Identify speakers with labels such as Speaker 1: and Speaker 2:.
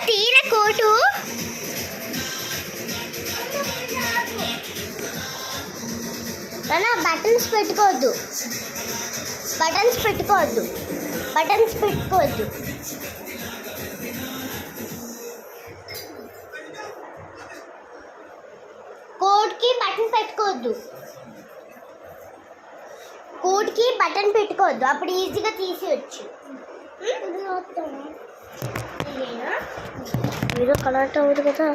Speaker 1: తీర coat buttons పెట్టుకోవద్దు buttons పెట్టుకోవద్దు బటన్స్ పెట్టుకోవద్దు కోట్కి బటన్ పెట్టుకోవద్దు కోట్కి బటన్ పెట్టుకోవద్దు అప్పుడు ఈజీగా తీసేయచ్చు వీడియో కనెక్ట్ అవ్వదు కదా.